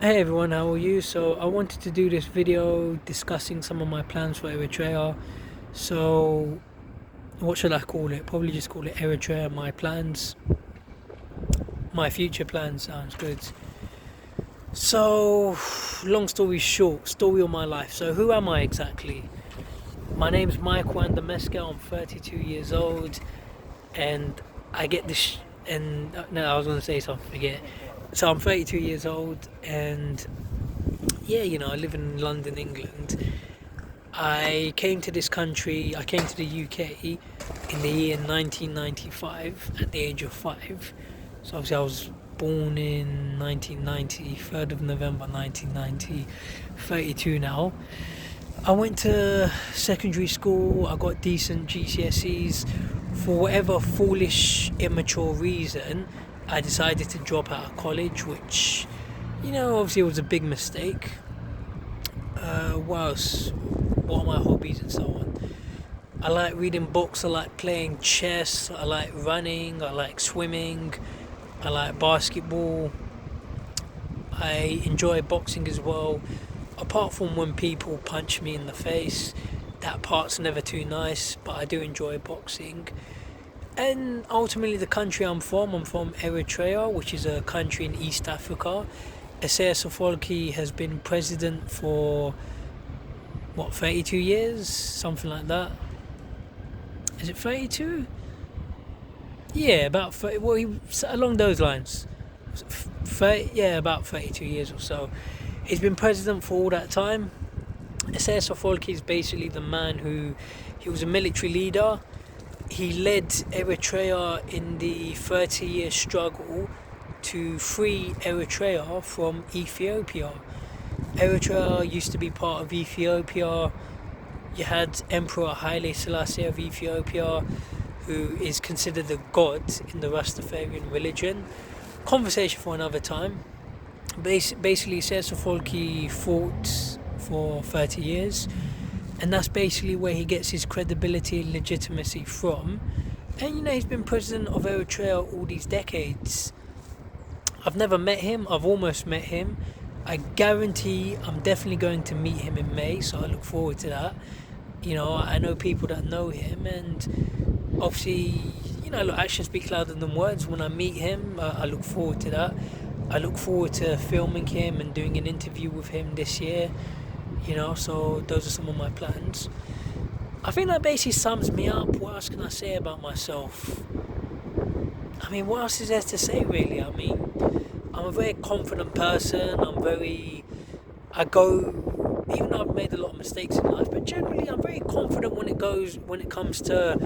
Hey everyone, how are you? So I wanted to do this video discussing some of my plans for Eritrea. So what should I call it? Probably just call it Eritrea, my plans. My future plans sounds good. So long story short, story of my life. So who am I exactly? My name's Michael Andameska. I'm 32 years old and I get this and no, I was going to say something, forget. So I'm 32 years old and yeah, I live in London, England. I came to the UK in the year 1995 at the age of 5. So obviously I was born in 1990, 3rd of November 1990, 32 now. I went to secondary school, I got decent GCSEs. For whatever foolish, immature reason, I decided to drop out of college, which, obviously it was a big mistake. What else? What are my hobbies and so on? I like reading books, I like playing chess, I like running, I like swimming, I like basketball, I enjoy boxing as well. Apart from when people punch me in the face, that part's never too nice, but I do enjoy boxing. And ultimately, the country I'm from Eritrea, which is a country in East Africa. Isaias Afwerki has been president for what, 32 years, something like that. Is it 32? Yeah, about 30, well, along those lines. 30, yeah, about 32 years or so. He's been president for all that time. Isaias Afwerki is basically the man he was a military leader. He led Eritrea in the 30-year struggle to free Eritrea from Ethiopia. Eritrea used to be part of Ethiopia. You had Emperor Haile Selassie of Ethiopia, who is considered a god in the Rastafarian religion. Conversation for another time. Basically, Sesoffolki fought for 30 years, and that's basically where he gets his credibility and legitimacy from. And he's been president of Eritrea all these decades. I've never met him, I've almost met him. I guarantee I'm definitely going to meet him in May, so I look forward to that. I know people that know him, and obviously, look, actions speak louder than words. When I meet him, I look forward to that. I look forward to filming him and doing an interview with him this year. So those are some of my plans. I think that basically sums me up. What else can I say about myself? What else is there to say, really? I'm a very confident person. I go, even though I've made a lot of mistakes in life, but generally I'm very confident when it comes to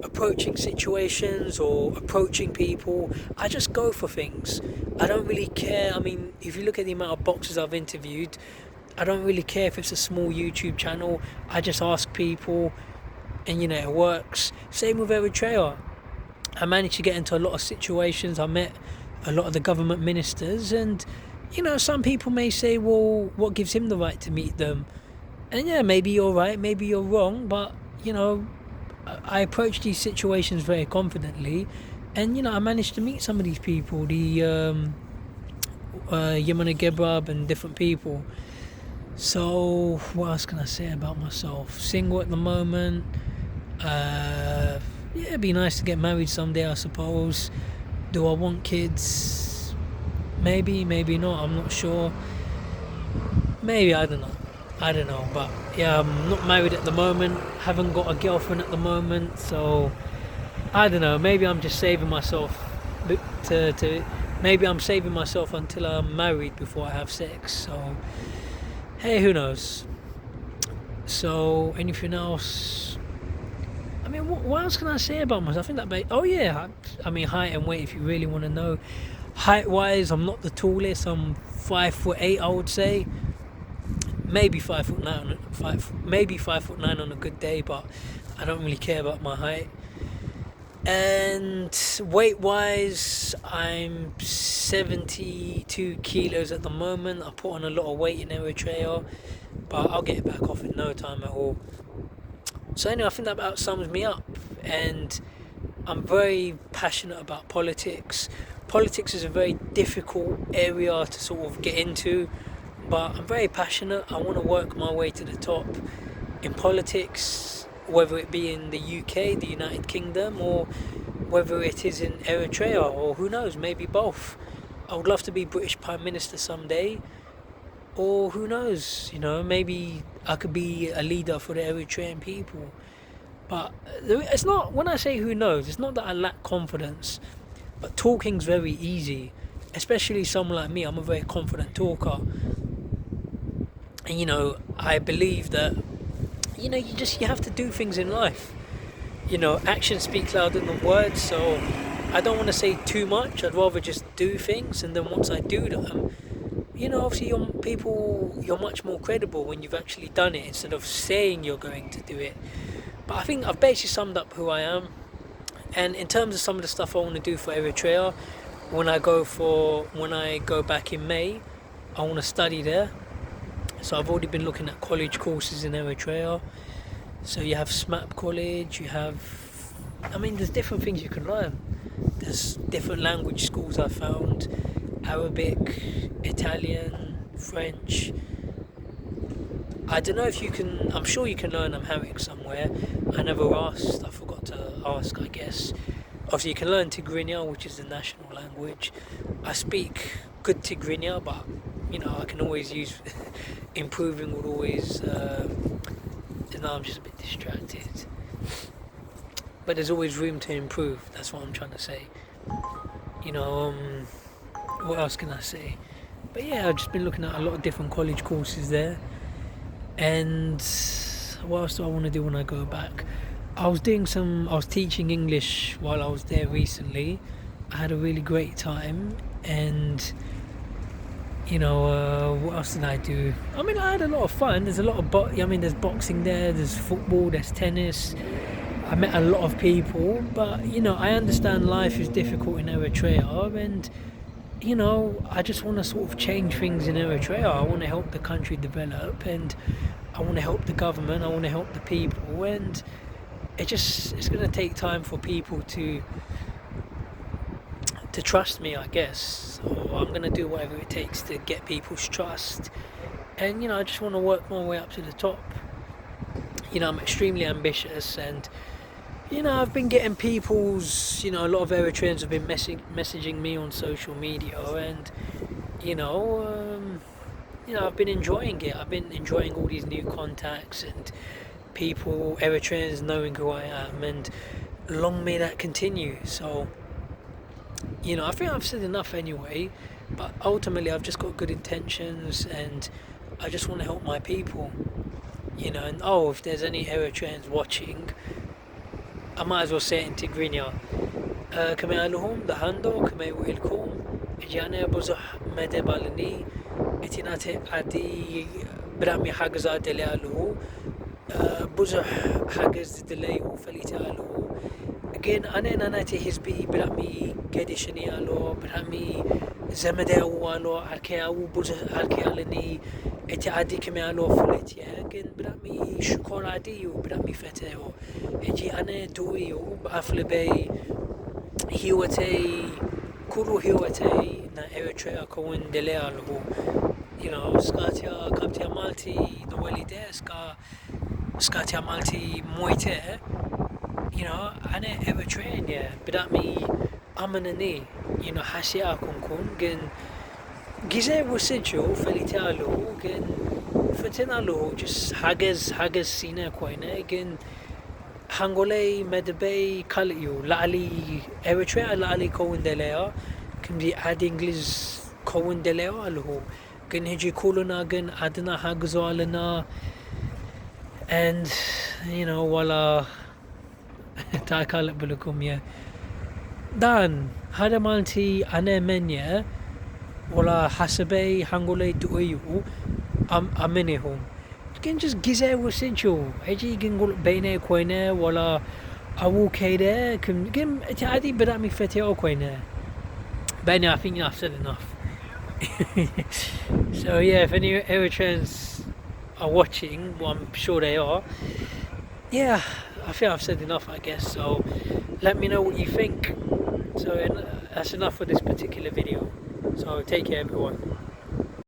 approaching situations or approaching people. I just go for things. I don't really care. If you look at the amount of boxers I've interviewed, I don't really care if it's a small YouTube channel. I just ask people, and it works. Same with Eritrea. I managed to get into a lot of situations. I met a lot of the government ministers, and some people may say, well, what gives him the right to meet them? And yeah, maybe you're right, maybe you're wrong, but I approach these situations very confidently, and I managed to meet some of these people, the Yemeni Gebrab and different people. So what else can I say about myself? Single at the moment. Yeah, it'd be nice to get married someday, I suppose. Do I want kids? Maybe not, I'm not sure. Maybe, I don't know, but yeah, I'm not married at the moment, haven't got a girlfriend at the moment, so I don't know, maybe I'm just saving myself maybe I'm saving myself until I'm married before I have sex, so hey, who knows. So anything else? What else can I say about myself? I think that height and weight, if you really want to know. Height wise, I'm not the tallest. I'm 5'8", I would say. Maybe 5'9", maybe 5'9" on a good day, but I don't really care about my height. And weight wise, I'm 72 kilos at the moment. I put on a lot of weight in Eritrea, but I'll get it back off in no time at all. So anyway, I think that about sums me up, and I'm very passionate about politics. politics is a very difficult area to sort of get into, but I'm very passionate. I want to work my way to the top in politics, whether it be in the UK, the United Kingdom, or whether it is in Eritrea, or who knows, maybe both. I would love to be British Prime Minister someday, or who knows, maybe I could be a leader for the Eritrean people. But it's not, when I say who knows, it's not that I lack confidence, but talking's very easy, especially someone like me. I'm a very confident talker. And I believe that you have to do things in life. Actions speak louder than words, so I don't want to say too much. I'd rather just do things, and then once I do them, obviously you're much more credible when you've actually done it instead of saying you're going to do it. But I think I've basically summed up who I am. And in terms of some of the stuff I want to do for Eritrea, when I go back in May, I want to study there. So I've already been looking at college courses in Eritrea. So you have SMAP college, there's different things you can learn. There's different language schools I found: Arabic, Italian, French. I don't know if you can, I'm sure you can learn Amharic somewhere. I never asked, I forgot to ask, I guess. Obviously you can learn Tigrinya, which is the national language. I speak good Tigrinya, but I can always use improving would always I'm just a bit distracted, but there's always room to improve. That's what I'm trying to say. What else can I say? But yeah, I've just been looking at a lot of different college courses there. And what else do I want to do when I go back? I was teaching English while I was there recently. I had a really great time. And what else did I do? I had a lot of fun. There's a lot of there's boxing there, there's football, there's tennis. I met a lot of people, but I understand life is difficult in Eritrea, and I just want to sort of change things in Eritrea. I want to help the country develop, and I want to help the government, I want to help the people, and it's going to take time for people to trust me, I guess. So I'm going to do whatever it takes to get people's trust, and I just want to work my way up to the top. I'm extremely ambitious, and I've been getting people's, a lot of Eritreans have been messaging me on social media, and I've been enjoying it. I've been enjoying all these new contacts and people, Eritreans knowing who I am, and long may that continue. So I think I've said enough anyway, but ultimately I've just got good intentions, and I just want to help my people. And if there's any Eritreans watching, I might as well say it in Tigrinya. كما يقولون دهاندو كما يقولكم جانا بزح مدى بالني اتناتي عدي برامي حاجز دلالو بزح حاجز دلالو فليتالو again أنا ناتي حزبي برامي قديشني الو برامي زمدة والو عركي أو بزح عركي علني اتعادي كما الو فليتي again برامي شكر عادي وبرامي فتاو هجي أنا دوي وبعفل بي هيوتي كل هيوتي نا إريتريا كون دلالو سكاتيا كابتيا مالتي دولي ده سكاتيا مالتي مويته أنا Eritrean برامي أمنني حاسي أكون جن جزء وسجو فليتالو جن فتنالو جس حاجز سينا كوينة جن هانغولي مدبي كاليو لعلي إريتريا لعلي كون دليا كم دي عاد إنجليز كون دليا اللي هو جن هجي كلنا جن عدنا حاجزوا لنا and ولا تاكل بلكم دان هذا مالتي أنا منيا ولا حسبي هانغولي دويو أمنهم كن just جزء وسنشو هجي نقول بينه كوينه ولا أبو كيده كم تعادي برامي فتي أو كوينه بينه I think I've said enough. So yeah, if any Eritreans are watching, well I'm sure they are, I think I've said enough, I guess. So let me know what you think. So that's enough for this particular video. So take care, everyone.